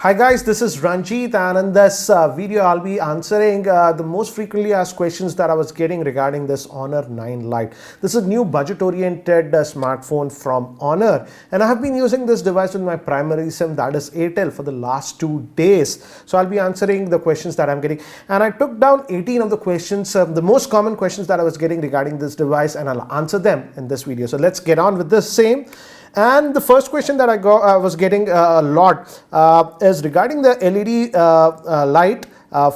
Hi guys, this is Ranjit, and in this video I'll be answering the most frequently asked questions that I was getting regarding this Honor 9 Lite. This is a new budget-oriented smartphone from Honor, and I have been using this device with my primary SIM, that is Airtel, for the last 2 days. So I'll be answering the questions that I'm getting, and I took down 18 of the questions, the most common questions that I was getting regarding this device, and I'll answer them in this video. So let's get on with this same. And the first question that I was getting a lot is regarding the LED light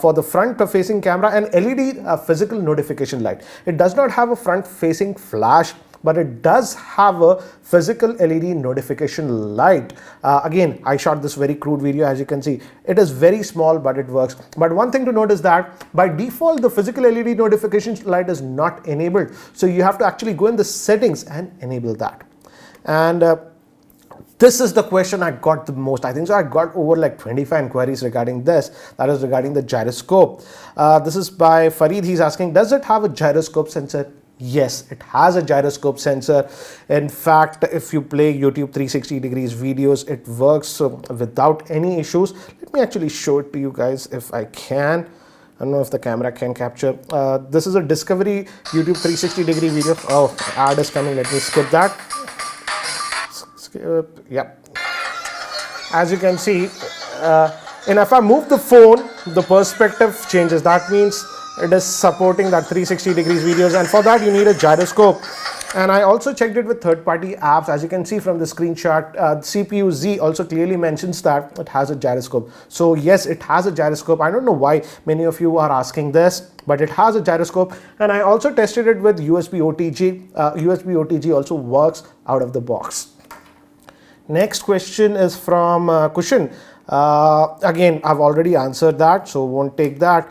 for the front-facing camera and LED physical notification light. It does not have a front-facing flash, but it does have a physical LED notification light. Again, I shot this very crude video. As you can see, it is very small, but it works. But one thing to note is that by default, the physical LED notification light is not enabled. So you have to actually go in the settings and enable that. And this is the question I got the most. I think so I got over like 25 inquiries regarding this. That is regarding the gyroscope. This is by Farid. He's asking, does it have a gyroscope sensor? Yes, it has a gyroscope sensor. In fact, if you play YouTube 360 degrees videos, it works without any issues. Let me actually show it to you guys if I can. I don't know if the camera can capture. This is a Discovery YouTube 360 degree video. Oh, ad is coming. Let me skip that. Yep. As you can see, and if I move the phone, the perspective changes. That means it is supporting that 360 degrees videos, and for that you need a gyroscope. And I also checked it with third-party apps. As you can see from the screenshot, CPU Z also clearly mentions that it has a gyroscope. So yes, it has a gyroscope. I don't know why many of you are asking this, but it has a gyroscope. And I also tested it with USB OTG. USB OTG also works out of the box. Next question is from Kushan. Again, I've already answered that, so won't take that.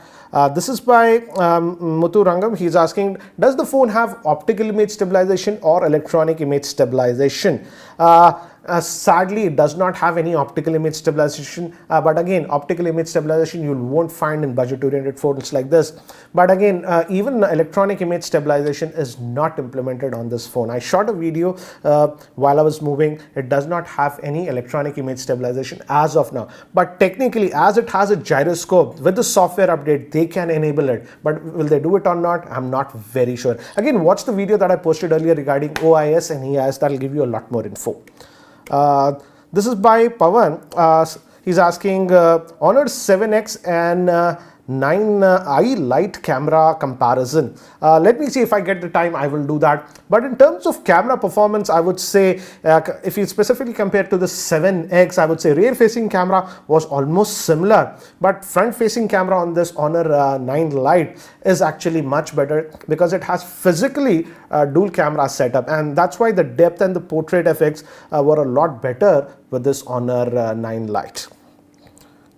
This is by Muthu Rangam. He's asking, does the phone have optical image stabilization or electronic image stabilization? Sadly, it does not have any optical image stabilization, but again, optical image stabilization you won't find in budget-oriented phones like this. But again, even electronic image stabilization is not implemented on this phone. I shot a video while I was moving. It does not have any electronic image stabilization as of now. But technically, as it has a gyroscope, with the software update, they can enable it. But will they do it or not? I'm not very sure. Again, watch the video that I posted earlier regarding OIS and EIS. That'll give you a lot more info. This is by Pawan. He's asking Honor 7X and 9i Lite camera comparison. Let me see if I get the time, I will do that. But in terms of camera performance, I would say if you specifically compare to the 7X, I would say rear facing camera was almost similar, but front facing camera on this Honor 9 Lite is actually much better because it has physically dual camera setup, and that's why the depth and the portrait effects were a lot better with this Honor 9 Lite.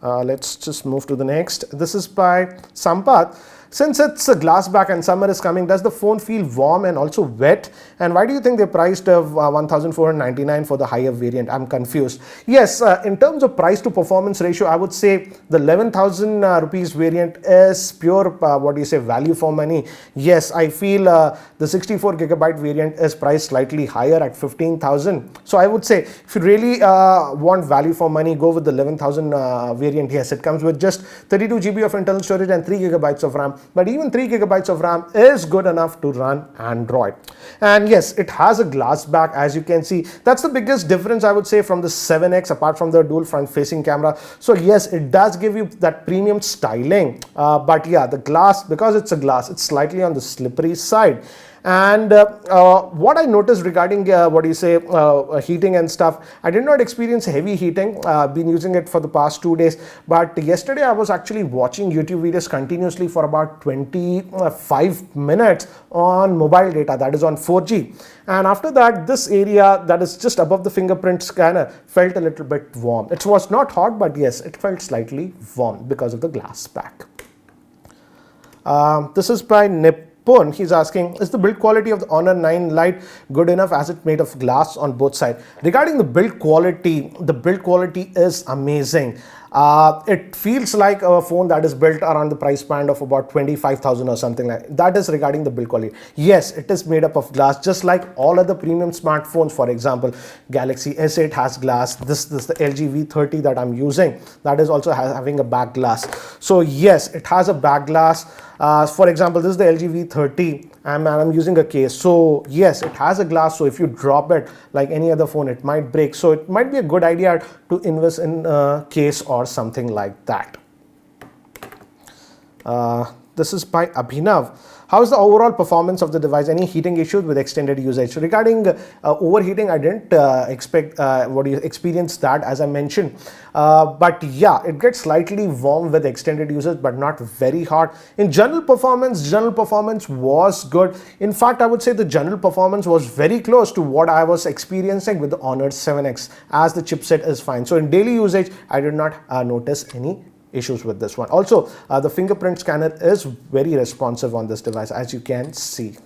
Let's just move to the next. This is by Sampath. Since it's a glass back and summer is coming, does the phone feel warm and also wet? And why do you think they priced 1,499 for the higher variant? I'm confused. Yes, in terms of price to performance ratio, I would say the 11,000 rupees variant is pure, value for money. Yes, I feel the 64 gigabyte variant is priced slightly higher at 15,000. So I would say if you really want value for money, go with the 11,000 variant. Yes, it comes with just 32 GB of internal storage and 3 gigabytes of RAM. But even 3 gigabytes of RAM is good enough to run Android. And yes, it has a glass back, as you can see. That's the biggest difference, I would say, from the 7X, apart from the dual front facing camera. So yes, it does give you that premium styling. But yeah, the glass, because it's a glass, it's slightly on the slippery side. And what I noticed regarding heating and stuff, I did not experience heavy heating. I've been using it for the past 2 days, but yesterday I was actually watching YouTube videos continuously for about 25 minutes on mobile data, that is on 4G. And after that, this area that is just above the fingerprint scanner felt a little bit warm. It was not hot, but yes, it felt slightly warm because of the glass back. This is by Nip. He's asking, is the build quality of the Honor 9 Lite good enough as it's made of glass on both sides? Regarding the build quality is amazing. It feels like a phone that is built around the price band of about 25,000 or something like that. That is regarding the build quality. Yes, it is made up of glass, just like all other premium smartphones. For example, Galaxy S8 has glass. This the LG V30 that I'm using, that is also having a back glass. So yes, it has a back glass. For example, this is the LG V30 and I'm using a case. So yes, it has a glass. So if you drop it like any other phone, it might break. So it might be a good idea to invest in a case or something like that. This is by Abhinav. How is the overall performance of the device? Any heating issues with extended usage? So regarding overheating, I didn't experience that, as I mentioned. But yeah, it gets slightly warm with extended usage, but not very hot. In general performance was good. In fact, I would say the general performance was very close to what I was experiencing with the Honor 7X, as the chipset is fine. So in daily usage, I did not notice any issues with this one. Also, the fingerprint scanner is very responsive on this device, as you can see.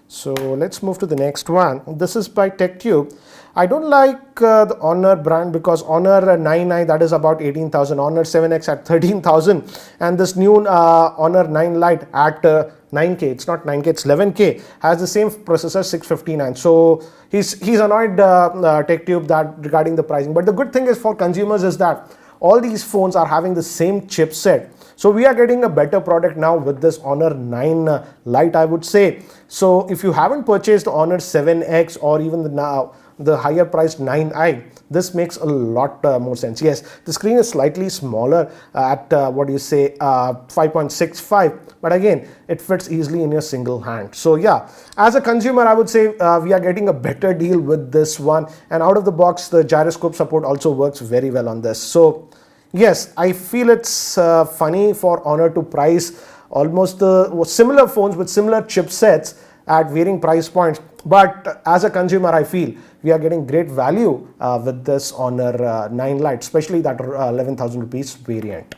So let's move to the next one. This is by TechTube. I don't like the Honor brand because Honor 9i, that is about 18,000, Honor 7X at 13,000, and this new Honor 9 Lite at 9K, it's not 9K, it's 11K, has the same processor, 659. So he's annoyed TechTube that regarding the pricing. But the good thing is for consumers is that all these phones are having the same chipset. So we are getting a better product now with this Honor 9 Lite, I would say. So if you haven't purchased the Honor 7X or even the higher priced 9i, this makes a lot more sense. Yes, the screen is slightly smaller at 5.65, but again, it fits easily in your single hand. So yeah, as a consumer, I would say we are getting a better deal with this one, and out of the box, the gyroscope support also works very well on this. So yes, I feel it's funny for Honor to price almost the similar phones with similar chipsets at varying price points. But as a consumer, I feel we are getting great value with this Honor 9 Lite, especially that 11,000 rupees variant.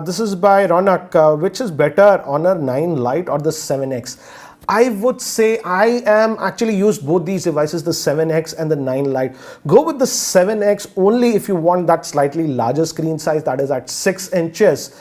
This is by Ronak. Which is better, Honor 9 Lite or the 7X? I would say I am actually used both these devices, the 7X and the 9 Lite. Go with the 7X only if you want that slightly larger screen size, that is at 6 inches.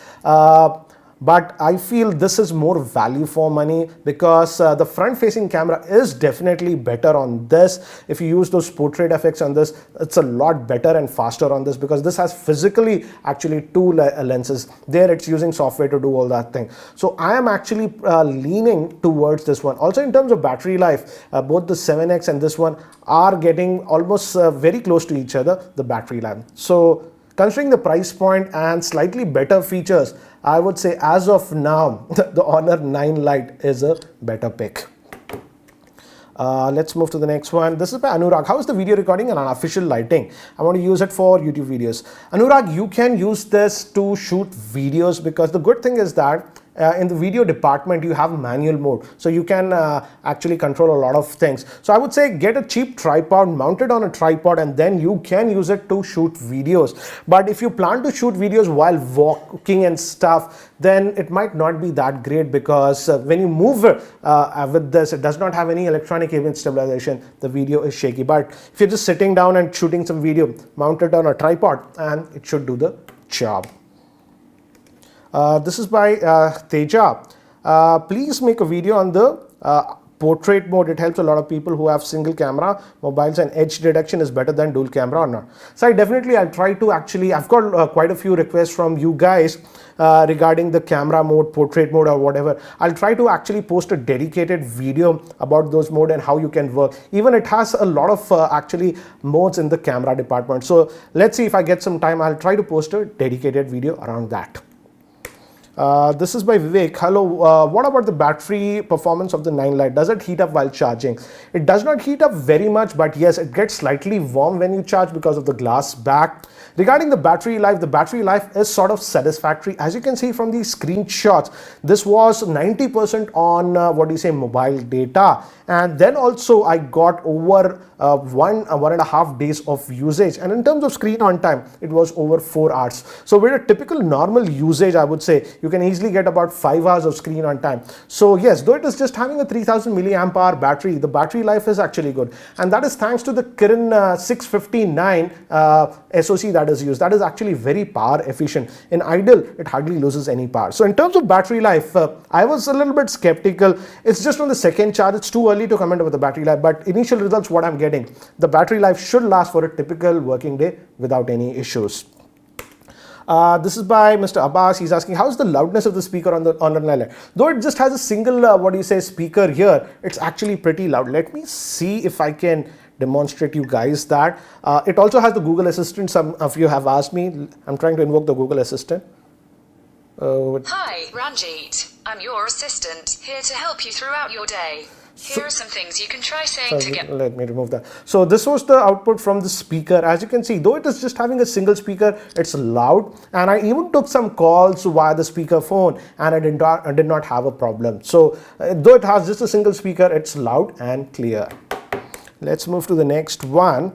But I feel this is more value for money because the front facing camera is definitely better on this. If you use those portrait effects on this, it's a lot better and faster on this because this has physically actually two lenses. There it's using software to do all that thing. So I am actually leaning towards this one. Also in terms of battery life, both the 7X and this one are getting almost very close to each other, the battery life. So considering the price point and slightly better features, I would say as of now, the Honor 9 Lite is a better pick. Let's move to the next one. This is by Anurag. How is the video recording and unofficial lighting? I want to use it for YouTube videos. Anurag, you can use this to shoot videos because the good thing is that in the video department, you have manual mode. So you can actually control a lot of things. So I would say get a cheap tripod, mount it on a tripod, and then you can use it to shoot videos. But if you plan to shoot videos while walking and stuff, then it might not be that great because when you move with this, it does not have any electronic image stabilization. The video is shaky. But if you're just sitting down and shooting some video, mount it on a tripod and it should do the job. This is by Teja. Please make a video on the portrait mode. It helps a lot of people who have single camera mobiles, and edge detection is better than dual camera or not. So I'll try to actually, I've got quite a few requests from you guys regarding the camera mode, portrait mode or whatever. I'll try to actually post a dedicated video about those mode and how you can work. Even it has a lot of actually modes in the camera department. So let's see if I get some time, I'll try to post a dedicated video around that. This is by Vivek. Hello, what about the battery performance of the 9 Lite? Does it heat up while charging? It does not heat up very much, but yes, it gets slightly warm when you charge because of the glass back. Regarding the battery life is sort of satisfactory. As you can see from these screenshots, this was 90% on mobile data, and then also I got over 1.5 days of usage, and in terms of screen on time, it was over 4 hours. So with a typical normal usage, I would say you you can easily get about 5 hours of screen on time. So yes, though it is just having a 3000 milliamp hour battery, the battery life is actually good, and that is thanks to the Kirin 659 SoC that is used. That is actually very power efficient. In idle, it hardly loses any power. So in terms of battery life, I was a little bit skeptical. It's just on the second charge. It's too early to comment about the battery life, but initial results, what I'm getting, the battery life should last for a typical working day without any issues. This is by Mr. Abbas. He's asking, how's the loudness of the speaker on the Lite? Though it just has a single speaker here, it's actually pretty loud. Let me see if I can demonstrate you guys that. It also has the Google Assistant. Some of you have asked me. I'm trying to invoke the Google Assistant. Hi, Ranjit. I'm your assistant, here to help you throughout your day. Here are some things you can try saying to get... Let me remove that. So this was the output from the speaker. As you can see, though it is just having a single speaker, it's loud. And I even took some calls via the speaker phone, and I did not have a problem. So though it has just a single speaker, it's loud and clear. Let's move to the next one.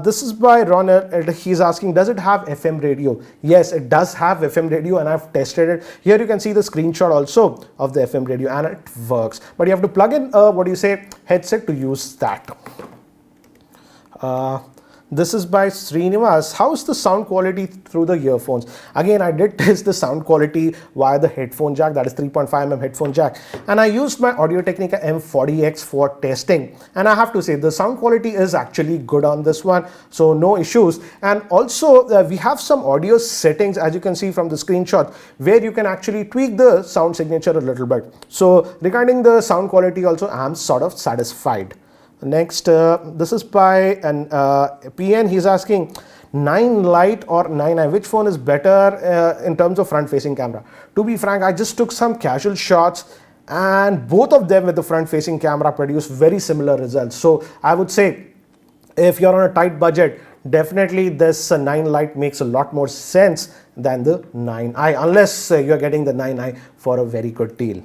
This is by Ron. He's asking, does it have FM radio? Yes, it does have FM radio, and I've tested it. Here you can see the screenshot also of the FM radio, and it works. But you have to plug in a headset to use that. This is by Srinivas. How's the sound quality through the earphones? Again, I did test the sound quality via the headphone jack, that is 3.5mm headphone jack, and I used my Audio Technica M40X for testing, and I have to say the sound quality is actually good on this one, so no issues. And also we have some audio settings, as you can see from the screenshot, where you can actually tweak the sound signature a little bit. So regarding the sound quality also, I'm sort of satisfied. Next, this is by an PN. He's asking, 9 Lite or 9i, which phone is better in terms of front facing camera? To be frank, I just took some casual shots, and both of them with the front facing camera produce very similar results. So I would say, if you're on a tight budget, definitely this 9 Lite makes a lot more sense than the 9i, unless you're getting the 9i for a very good deal.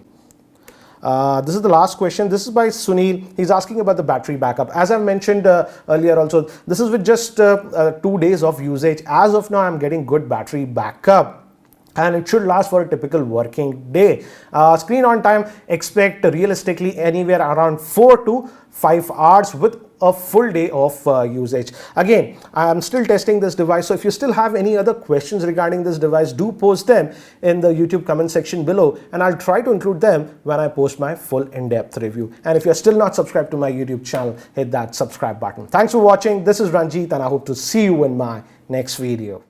This is the last question. This is by Sunil. He's asking about the battery backup. As I mentioned earlier also, this is with just 2 days of usage. As of now, I'm getting good battery backup, and it should last for a typical working day. Screen on time, expect realistically anywhere around 4 to 5 hours with a full day of usage. Again, I am still testing this device, so if you still have any other questions regarding this device, do post them in the YouTube comment section below, and I'll try to include them when I post my full in-depth review. And if you're still not subscribed to my YouTube channel, hit that subscribe button. Thanks for watching. This is Ranjit, and I hope to see you in my next video.